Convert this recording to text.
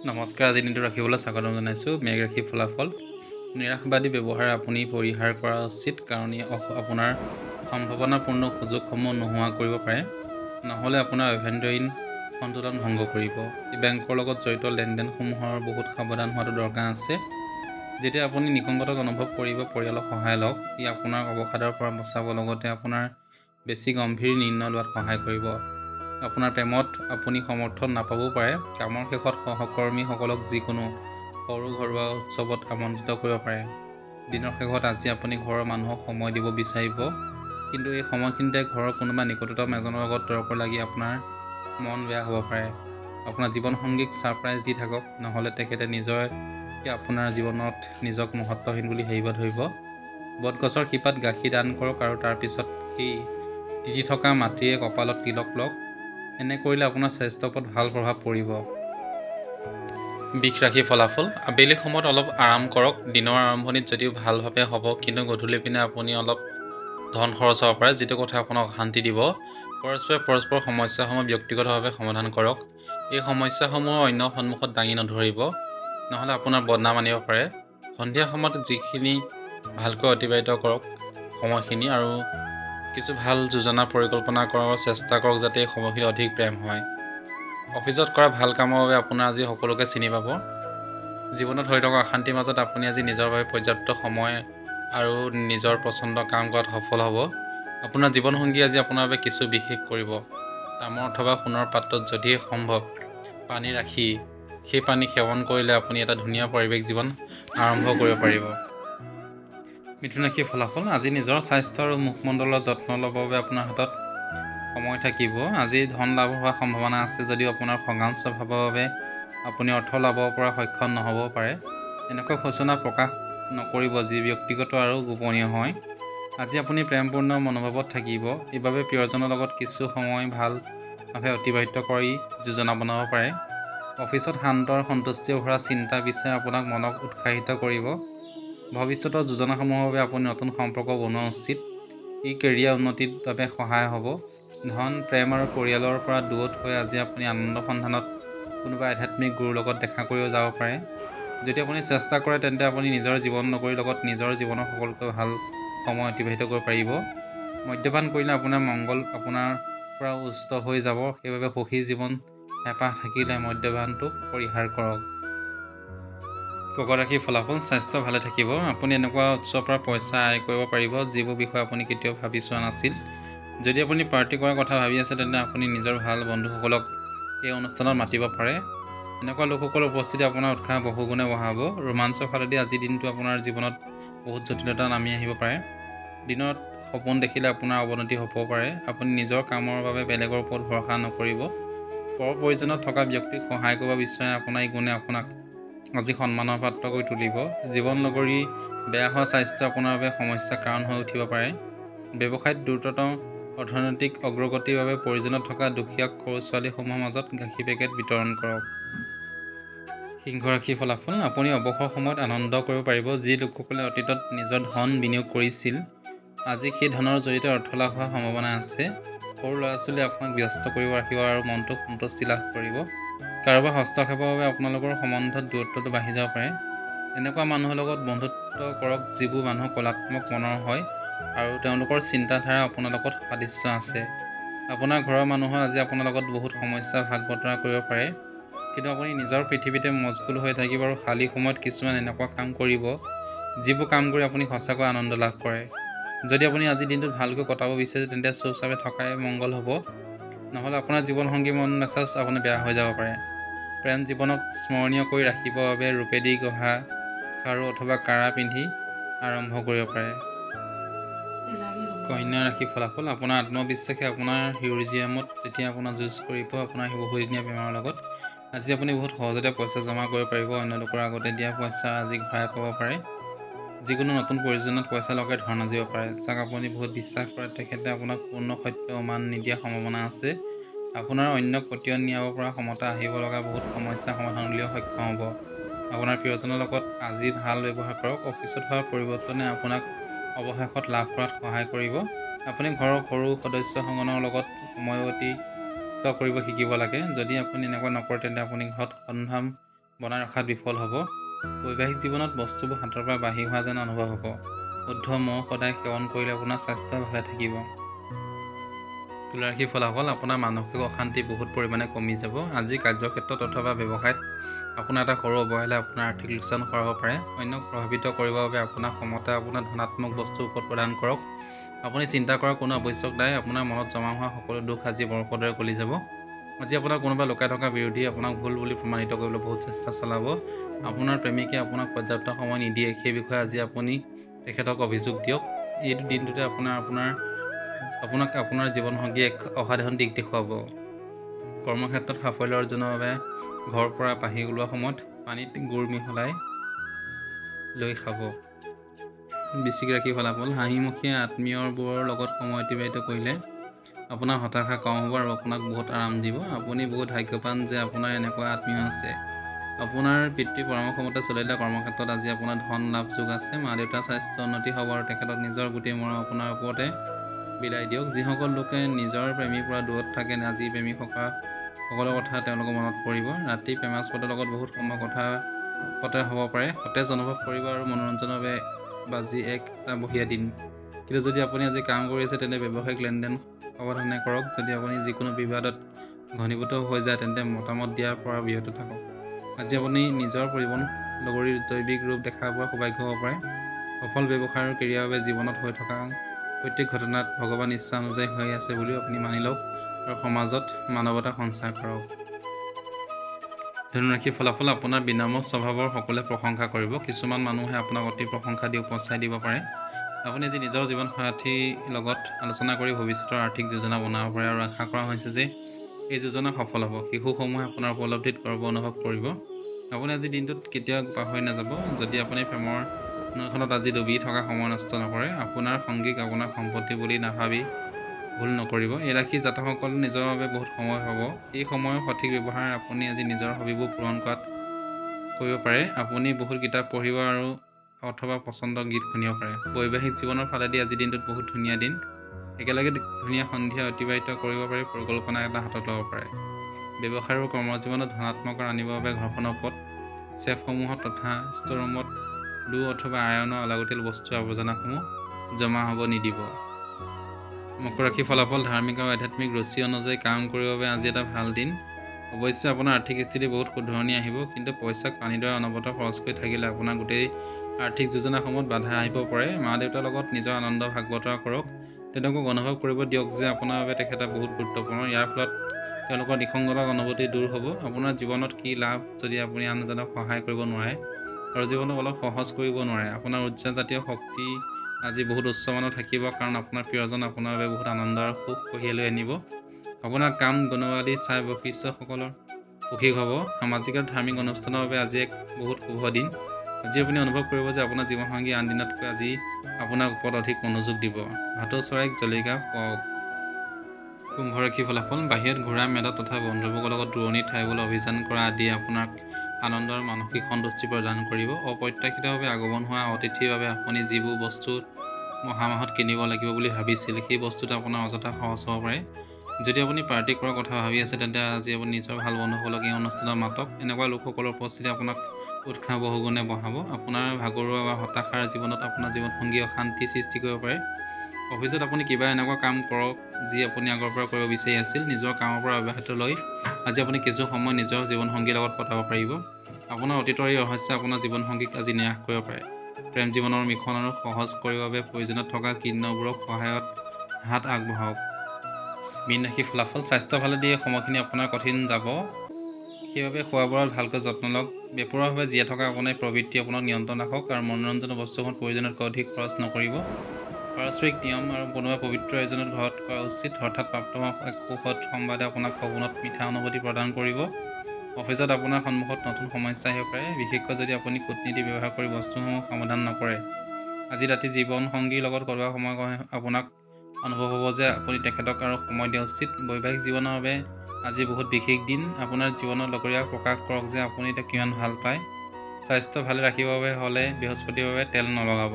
নমস্কাৰ, আজি দিনটো ৰাখিবলৈ স্বাগতম জনাইছোঁ। মেঘ ৰাশি ফলাফল নিৰাশবাদী ব্যৱহাৰ আপুনি পৰিহাৰ কৰা উচিত, কাৰণ ই আপোনাৰ সম্ভাৱনাপূৰ্ণ সুযোগসমূহ নোহোৱা কৰিব পাৰে, নহ'লে আপোনাৰ আভ্যন্তৰীণ সন্তুলন ভংগ কৰিব। এই বেংকৰ লগত জড়িত লেনদেনসমূহৰ বহুত সাৱধান হোৱাটো দৰকাৰ আছে। যেতিয়া আপুনি নিসংগতক অনুভৱ কৰিব, পৰিয়ালৰ সহায় লওক। ই আপোনাক অৱসাদৰ পৰা বচাব, লগতে আপোনাৰ বেছি গম্ভীৰ নিৰ্ণয় লোৱাত সহায় কৰিব। আপোনাৰ প্ৰেমত আপুনি সমৰ্থন নাপাবও পাৰে। কামৰ শেষত সহকৰ্মীসকলক যিকোনো সৰু ঘৰুৱা উৎসৱত আমন্ত্ৰিত কৰিব পাৰে। দিনৰ শেষত আজি আপুনি ঘৰৰ মানুহক সময় দিব বিচাৰিব, কিন্তু এই সময়খিনিতে ঘৰৰ কোনোবা নিকটতম এজনৰ লগত তৰ্ক লাগি আপোনাৰ মন বেয়া হ'ব পাৰে। আপোনাৰ জীৱনসংগীক ছাৰপ্ৰাইজ দি থাকক, নহ'লে তেখেতে নিজকে আপোনাৰ জীৱনত নিজক মহত্বহীন বুলি ভাবিব ধৰিব। বটগছৰ শিপাত গাখীৰ দান কৰক আৰু তাৰপিছত সেই তিতি থকা মাটিৰে কপালত তিলক লওক। এনে কৰিলে আপোনাৰ স্বাস্থ্যৰ ওপৰত ভাল প্ৰভাৱ পৰিব। বৃষ ৰাশি ফলাফল। আবেলি সময়ত অলপ আৰাম কৰক। দিনৰ আৰম্ভণিত যদিও ভালভাৱে হ'ব, কিন্তু গধূলি পিনে আপুনি অলপ ধন খৰচ হ'ব পাৰে, যিটো কথা আপোনাক অশান্তি দিব। পৰস্পৰে পৰস্পৰৰ সমস্যাসমূহ ব্যক্তিগতভাৱে সমাধান কৰক। এই সমস্যাসমূহ অন্যৰ সন্মুখত দাঙি নধৰিব, নহ'লে আপোনাৰ বদনাম আনিব পাৰে। সন্ধিয়া সময়ত যিখিনি ভালকৈ অতিবাহিত কৰক সময়খিনি, আৰু কিছু ভাল যোজনা পৰিকল্পনা কৰাৰ চেষ্টা কৰক, যাতে এই সময়খিনি অধিক প্ৰেম হয়। অফিচত কৰা ভাল কামৰ বাবে আপোনাৰ আজি সকলোকে চিনি পাব। জীৱনত হৈ থকা অশান্তিৰ মাজত আপুনি আজি নিজৰ বাবে পৰ্যাপ্ত সময় আৰু নিজৰ পচন্দৰ কাম কৰাত সফল হ'ব। আপোনাৰ জীৱনসংগী আজি আপোনাৰ বাবে কিছু বিশেষ কৰিব। তামৰ অথবা সোণৰ পাত্ৰত যদিহে সম্ভৱ পানী ৰাখি সেই পানী সেৱন কৰিলে আপুনি এটা ধুনীয়া পৰিৱেশ জীৱন আৰম্ভ কৰিব পাৰিব। মিথুন ৰাশিৰ ফলাফল। আজি নিজৰ স্বাস্থ্য আৰু মুখমণ্ডলৰ যত্ন ল'বৰ বাবে আপোনাৰ হাতত সময় থাকিব। আজি ধন লাভ হোৱাৰ সম্ভাৱনা আছে, যদিও আপোনাৰ খঙাল স্বভাৱৰ বাবে আপুনি অৰ্থ লাভৰ পৰা সক্ষম নহ'বও পাৰে। এনেকুৱা সূচনা প্ৰকাশ নকৰিব যি ব্যক্তিগত আৰু গোপনীয় হয়। আজি আপুনি প্ৰেমপূৰ্ণ মনোভাৱত থাকিব, এইবাবে প্ৰিয়জনৰ লগত কিছু সময় ভালভাৱে অতিবাহিত কৰি যোজনা বনাব পাৰে। অফিচত শান্ত আৰু সন্তুষ্টিৰে ভৰা চিন্তা বিচাৰে আপোনাক মনক উৎসাহিত কৰিব। ভৱিষ্যতৰ যোজনাসমূহৰ বাবে আপুনি নতুন সম্পৰ্ক বনোৱা উচিত। ই কেৰিয়াৰ উন্নতিৰ বাবে সহায় হ'ব। ধন, প্ৰেম আৰু পৰিয়ালৰ পৰা দূৰত হৈ আজি আপুনি আনন্দ সন্ধানত কোনোবা আধ্যাত্মিক গুৰুৰ লগত দেখা কৰিব যাব পাৰে। যদি আপুনি চেষ্টা কৰে, তেন্তে আপুনি নিজৰ জীৱন নগৰীৰ লগত নিজৰ জীৱনৰ সকলোতকৈ ভাল সময় অতিবাহিত কৰিব পাৰিব। মদ্যপান কৰিলে আপোনাৰ মংগল আপোনাৰ পৰা উচ্চ হৈ যাব, সেইবাবে সুখী জীৱন হেঁপাহ থাকিলে মদ্যপানটোক পৰিহাৰ কৰক। কৰ্কট ৰাশিৰ ফলাফল। স্বাস্থ্য ভালে থাকিব। আপুনি এনেকুৱা উৎসৰ পৰা পইচা আয় কৰিব পাৰিব যিবোৰ বিষয়ে আপুনি কেতিয়াও ভাবি চোৱা নাছিল। যদি আপুনি পাৰ্টি কৰাৰ কথা ভাবি আছে, তেন্তে আপুনি নিজৰ ভাল বন্ধুসকলক এই অনুষ্ঠানত মাতিব পাৰে। এনেকুৱা লোকসকলৰ উপস্থিতি আপোনাৰ উৎসাহ বহুগুণে বঢ়াব। ৰোমাঞ্চৰ ফালেদি আজিৰ দিনটো আপোনাৰ জীৱনত বহুত জটিলতা নামি আহিব পাৰে। দিনত সপোন দেখিলে আপোনাৰ অৱনতি হ'ব পাৰে। আপুনি নিজৰ কামৰ বাবে বেলেগৰ ওপৰত ভৰসা নকৰিব। পৰ প্ৰয়োজনত থকা ব্যক্তিক সহায় কৰিব বিচাৰে আপোনাৰ এই গুণে আপোনাক আজি সন্মানৰ পাত্ৰ কৰি তুলিব। জীৱন নগৰী বেয়া হোৱা স্বাস্থ্য আপোনাৰ বাবে সমস্যাৰ কাৰণ হৈ উঠিব পাৰে। ব্যৱসায়ত দ্ৰুততম অৰ্থনৈতিক অগ্ৰগতিৰ বাবে প্ৰয়োজনত থকা দুখীয়া সৰু ছোৱালীসমূহৰ মাজত গাখীৰ পেকেট বিতৰণ কৰক। সিংহ ৰাশিৰ ফলাফল। আপুনি অৱসৰ সময়ত আনন্দ কৰিব পাৰিব। যি লোকসকলে অতীতত নিজৰ ধন বিনিয়োগ কৰিছিল, আজি সেই ধনৰ জৰিয়তে অৰ্থ লাভ হোৱাৰ সম্ভাৱনা আছে। সৰু ল'ৰা-ছোৱালীয়ে আপোনাক ব্যস্ত কৰি ৰাখিব আৰু মনটো সন্তুষ্টি লাভ কৰিব। কাৰোবাৰ হস্তক্ষেপৰ বাবে আপোনালোকৰ সম্বন্ধত দূৰত্বটো বাঢ়ি যাব পাৰে। এনেকুৱা মানুহৰ লগত বন্ধুত্ব কৰক যিবোৰ মানুহ কলাত্মক মনৰ হয় আৰু তেওঁলোকৰ চিন্তাধাৰা আপোনাৰ লগত সাদৃশ্য আছে। আপোনাৰ ঘৰৰ মানুহে আজি আপোনাৰ লগত বহুত সমস্যা ভাগ বতৰা কৰিব পাৰে, কিন্তু আপুনি নিজৰ পৃথিৱীতে মচগুল হৈ থাকিব আৰু খালী সময়ত কিছুমান এনেকুৱা কাম কৰিব যিবোৰ কাম কৰি আপুনি সঁচাকৈ আনন্দ লাভ কৰে। যদি আপুনি আজিৰ দিনটোত ভালকৈ কটাব বিচাৰে, তেন্তে চুপচাপে থকাই মংগল হ'ব, নহ'লে আপোনাৰ জীৱনসংগীৰ মন মেজাজ আপুনি বেয়া হৈ যাব পাৰে। প্ৰেম জীৱনক স্মৰণীয় কৰি ৰাখিবৰ বাবে ৰূপেদি গঢ়া খাৰু অথবা কাৰা পিন্ধি আৰম্ভ কৰিব পাৰে। কন্যা ৰাশিৰ ফলাফল। আপোনাৰ আত্মবিশ্বাসে আপোনাৰ হিউৰিজিয়ামত তেতিয়া আপোনাৰ যুঁজ কৰিব আপোনাৰ বহুদিনীয়া প্ৰেমৰ লগত। আজি আপুনি বহুত সহজতে পইচা জমা কৰিব পাৰিব। অন্য লোকৰ আগতে দিয়া পইচা আজি ঘূৰাই পাব পাৰে। যিকোনো নতুন প্ৰয়োজনত পইচা লগাই ধন আজিব পাৰে। যাক আপুনি বহুত বিশ্বাস কৰে, তেখেতে আপোনাক পূৰ্ণ সত্য উমান নিদিয়াৰ সম্ভাৱনা আছে। আপোনাৰ অন্যক পতিয়ন নিয়াব পৰা ক্ষমতা আহিব লগা বহুত সমস্যা সমাধান উলিয়াব সক্ষম হ'ব। আপোনাৰ প্ৰিয়জনৰ লগত আজি ভাল ব্যৱহাৰ কৰক। অফিচত হোৱা পৰিৱৰ্তনে আপোনাক অৱশেষত লাভ কৰাত সহায় কৰিব। আপুনি ঘৰৰ সৰু সদস্যসকলৰ লগত সময় অতিবাহিত কৰিব শিকিব লাগে। যদি আপুনি এনেকুৱা নকৰে, তেন্তে আপুনি ঘৰত সন্ধান বনাই ৰখাত বিফল হ'ব। বৈবাহিক জীৱনত বস্তুবোৰ হাতৰ পৰা বাঢ়ি হোৱা যেন অনুভৱ হ'ব। শুদ্ধ মৌ সদায় সেৱন কৰিলে আপোনাৰ স্বাস্থ্য ভালে থাকিব। তুলা ৰাশিৰ ফলাফল, আপোনাৰ মানসিক অশান্তি বহুত পৰিমাণে কমি যাব। আজি কাৰ্যক্ষেত্ৰত অথবা ব্যৱসায়ত আপোনাৰ এটা সৰু অৱহেলাই আপোনাৰ আৰ্থিক লোকচান কৰাব পাৰে। অন্যক প্ৰভাৱিত কৰিবৰ বাবে আপোনাৰ ক্ষমতা আপোনাৰ ধনাত্মক বস্তুৰ ওপৰত প্ৰদান কৰক। আপুনি চিন্তা কৰাৰ কোনো আৱশ্যক নাই। আপোনাৰ মনত জমা হোৱা সকলো দুখ আজি বৰফৰ দৰে গলি যাব। আজি আপোনাৰ কোনোবা লুকাই থকা বিৰোধী আপোনাক ভুল বুলি প্ৰমাণিত কৰিবলৈ বহুত চেষ্টা চলাব। আপোনাৰ প্ৰেমিকে আপোনাক পৰ্যাপ্ত সময় নিদিয়ে, সেই বিষয়ে আজি আপুনি তেখেতক অভিযোগ দিয়ক। এইটো দিনটোতে আপোনাক আপোনাৰ জীৱনসংগীয়ে এক অসাধাৰণ দিশ দেখুৱাব। কৰ্মক্ষেত্ৰত সাফল্য অৰ্জনৰ বাবে ঘৰৰ পৰা পাহি ওলোৱা সময়ত পানীত গুৰ মিহলাই লৈ খাব। বৃশ্চিক ৰাশিৰ ফলাফল, হাঁহিমুখীয়া আত্মীয়বোৰৰ লগত সময় অতিবাহিত কৰিলে আপোনাৰ হতাশা কম হ'ব আৰু আপোনাক বহুত আৰাম দিব। আপুনি বহুত ভাগ্যৱান যে আপোনাৰ এনেকুৱা আত্মীয় আছে। আপোনাৰ পিতৃৰ পৰামৰ্শমতে চলিলে কৰ্মক্ষেত্ৰত আজি আপোনাৰ ধন লাভ যোগ আছে। মা দেউতাৰ স্বাস্থ্য উন্নতি হ'ব আৰু তেখেতক নিজৰ গোটেই মৰম আপোনাৰ ওপৰতে বিলাই দিয়ক। যিসকল লোকে নিজৰ প্ৰেমীৰ পৰা দূৰত থাকে, আজি প্ৰেমিকসকলৰ কথা তেওঁলোকৰ মনত পৰিব। ৰাতি প্ৰেমাস্পদৰ লগত বহুত সময় কথা পতা হ'ব পাৰে। সতেজ অনুভৱ কৰিব আৰু মনোৰঞ্জনৰ বাবে আজি এটা বঢ়িয়া দিন। কিন্তু যদি আপুনি আজি কাম কৰি আছে তেন্তে ব্যৱসায়িক লেনদেন সাৱধানে কৰক। যদি আপুনি যিকোনো বিবাদত ঘনীভূত হৈ যায় তেন্তে মতামত দিয়াৰ পৰা বিৰত থাকক। আজি আপুনি নিজৰ জীৱন লগৰীৰ জৈৱিক ৰূপ দেখা পোৱাৰ সৌভাগ্য হ'ব পাৰে। সফল ব্যৱসায় আৰু কেৰিয়াৰৰ বাবে জীৱনত হৈ থকা প্ৰত্যেক ঘটনাত ভগৱান ইচ্ছা অনুযায়ী হৈ আছে বুলিও আপুনি মানি লওক আৰু সমাজত মানৱতা সঞ্চাৰ কৰক। ধনু ৰাশিৰ ফলাফল, আপোনাৰ বিনম্ৰ স্বভাৱৰ সকলোৱে প্ৰশংসা কৰিব। কিছুমান মানুহে আপোনাক অতি প্ৰশংসা দি উপচাই দিব পাৰে। আপুনি আজি নিজৰ জীৱনসাথীৰ লগত আলোচনা কৰি ভৱিষ্যতৰ আৰ্থিক যোজনা বনাব পাৰে আৰু আশা কৰা হৈছে যে এই যোজনা সফল হ'ব। শিশুসমূহে আপোনাৰ উপলব্ধিত গৰ্ব অনুভৱ কৰিব। আপুনি আজি দিনটোত কেতিয়াও পাহৰি নাযাব। যদি আপুনি প্ৰেমৰ নৈখনত আজি ডুবি থকা সময় নষ্ট নকৰে, আপোনাৰ সংগীক আপোনাৰ সম্পত্তি বুলি নাভাবি ভুল নকৰিব। এই ৰাশিৰ জাতকসকলে নিজৰ বাবে বহুত সময় হ'ব। এই সময়ৰ সঠিক ব্যৱহাৰ আপুনি আজি নিজৰ হবিবোৰ পূৰণ কৰাত কৰিব পাৰে। আপুনি বহুত কিতাপ পঢ়িব আৰু অথবা পচন্দৰ গীত শুনিব পাৰে। বৈবাহিক জীৱনৰ ফালেদি আজি দিনটোত বহুত ধুনীয়া দিন। একেলগে ধুনীয়া সন্ধিয়া অতিবাহিত কৰিব পাৰি, পৰিকল্পনা এটা হাতত ল'ব পাৰে। ব্যৱসায় আৰু কৰ্মজীৱনত ধনাত্মক আনিবৰ বাবে ঘৰখনৰ ওপৰত চেফসমূহত তথা ষ্ট'ৰৰুমত অথবা আইৰণৰ অলাগতিয়াল বস্তুৰ আৱৰ্জনাসমূহ জমা হ'ব নিদিব। মকৰ ৰাশিৰ ফলাফল, ধাৰ্মিক আৰু আধ্যাত্মিক ৰুচি অনুযায়ী কাম কৰিবৰ বাবে আজি এটা ভাল দিন। অৱশ্যে আপোনাৰ আৰ্থিক স্থিতি বহুত শুধৰণি আহিব, কিন্তু পইচাক পানীৰ দৰে অনবৰত খৰচ কৰি থাকিলে আপোনাৰ গোটেই আৰ্থিক যোজনাসমূহত বাধা আহিব পাৰে। মা দেউতাৰ লগত নিজৰ আনন্দ ভাগ বতৰা কৰক। তেওঁলোকক অনুভৱ কৰিব দিয়ক যে আপোনাৰ বাবে তেখেত বহুত গুৰুত্বপূৰ্ণ। ইয়াৰ ফলত তেওঁলোকৰ নিসংগতা অনুভূতি দূৰ হ'ব। আপোনাৰ জীৱনত কি লাভ যদি আপুনি আনজনক সহায় কৰিব নোৱাৰে আৰু জীৱনক অলপ সহজ কৰিব নোৱাৰে। আপোনাৰ উৰ্জাজাতীয় শক্তি আজি বহুত উচ্চমানৰ থাকিব, কাৰণ আপোনাৰ প্ৰিয়জন আপোনাৰ বাবে বহুত আনন্দ আৰু সুখ কঢ়িয়াই লৈ আনিব। আপোনাৰ কাম গুণাৱলী চাই বৈশিষ্ট্যসকলৰ সুখী হ'ব। সামাজিক আৰু ধাৰ্মিক অনুষ্ঠানৰ বাবে আজি এক বহুত শুভ দিন। আজি আপুনি অনুভৱ কৰিব যে আপোনাৰ জীৱনসংগী আন দিনতকৈ আজি আপোনাৰ ওপৰত অধিক মনোযোগ দিব। ভাটৌ চৰাইক জলিকা খুৱাওক। কুম্ভ ৰাশিৰ ফলাফল, বাহিৰত ঘূৰা মেলা তথা বন্ধুবৰ্গৰ লগত দূৰণিৰ ঠাইবোৰলৈ অভিযান কৰা আদিয়ে আপোনাক আনন্দ আৰু মানসিক সন্তুষ্টি প্ৰদান কৰিব। অপ্ৰত্যাশিতভাৱে আগমন হোৱা অতিথিৰ বাবে আপুনি যিবোৰ বস্তু অহা মাহত কিনিব লাগিব বুলি ভাবিছিল, সেই বস্তুটো আপোনাৰ অযথা খৰচ হ'ব পাৰে। যদি আপুনি পাৰ্টি কৰাৰ কথা ভাবি আছে তেন্তে আজি আপুনি নিজৰ ভাল বন্ধুসকলক এই অনুষ্ঠানত মাতক। এনেকুৱা লোকসকলৰ উপস্থিতি আপোনাক উৎসাহ বহুগুণে বঢ়াব। আপোনাৰ ভাগৰুৱা বা হতাশাৰ জীৱনত আপোনাৰ জীৱনসংগী অশান্তি সৃষ্টি কৰিব পাৰে। অফিচত আপুনি কিবা এনেকুৱা কাম কৰক যি আপুনি আগৰ পৰা কৰিব বিচাৰি আছিল। নিজৰ কামৰ পৰা অব্যাহত লৈ আজি আপুনি কিছু সময় নিজৰ জীৱনসংগীৰ লগত কটাব পাৰিব। আপোনাৰ অতীতৰ এই ৰহস্যই আপোনাৰ জীৱনসংগীক আজি নিৰাশ কৰিব পাৰে। প্ৰেম জীৱনৰ মিখন আৰু সহজ কৰিবৰ বাবে প্ৰয়োজনত থকা কিন্নৰবোৰক সহায়ত হাত আগবঢ়াওক। মীন ৰাশিৰ ফলাফল, স্বাস্থ্য ভালে দিয়ে সময়খিনি আপোনাৰ কঠিন যাব, সেইবাবে খোৱা বোৱাত ভালকৈ যত্ন লওক। বেপৰোৱাভাৱে জীয়াই থকা আপোনাৰ প্ৰবৃত্তি আপোনাক নিয়ন্ত্ৰণ ৰাখক আৰু মনোৰঞ্জনৰ বস্তুসমূহত প্ৰয়োজনতকৈ অধিক খৰচ নকৰিব। পাৰস্পৰিক নিয়ম আৰু কোনোবা পবিত্ৰ আয়োজনত ঘৰত কৰা উচিত, অৰ্থাৎ প্ৰাপ্ত এক সুখদ সংবাদে আপোনাক সপোনত মিঠা অনুভূতি প্ৰদান কৰিব। অফিচত আপোনাৰ সন্মুখত নতুন সমস্যা আহিব পাৰে, বিশেষকৈ যদি আপুনি কূটনীতি ব্যৱহাৰ কৰি বস্তুসমূহ সমাধান নকৰে। আজি ৰাতি জীৱনসংগীৰ লগত কটোৱা সময় আপোনাক অনুভৱ হ'ব যে আপুনি তেখেতক আৰু সময় দিয়া উচিত। বৈবাহিক জীৱনৰ বাবে আজি বহুত বিশেষ দিন। আপোনাৰ জীৱনৰ লগৰীয়াক প্ৰকাশ কৰক যে আপুনি তেওঁক কিমান ভাল পায়। স্বাস্থ্য ভালে ৰাখিবৰ বাবে হ'লে বৃহস্পতিবাৰে তেল নলগাব।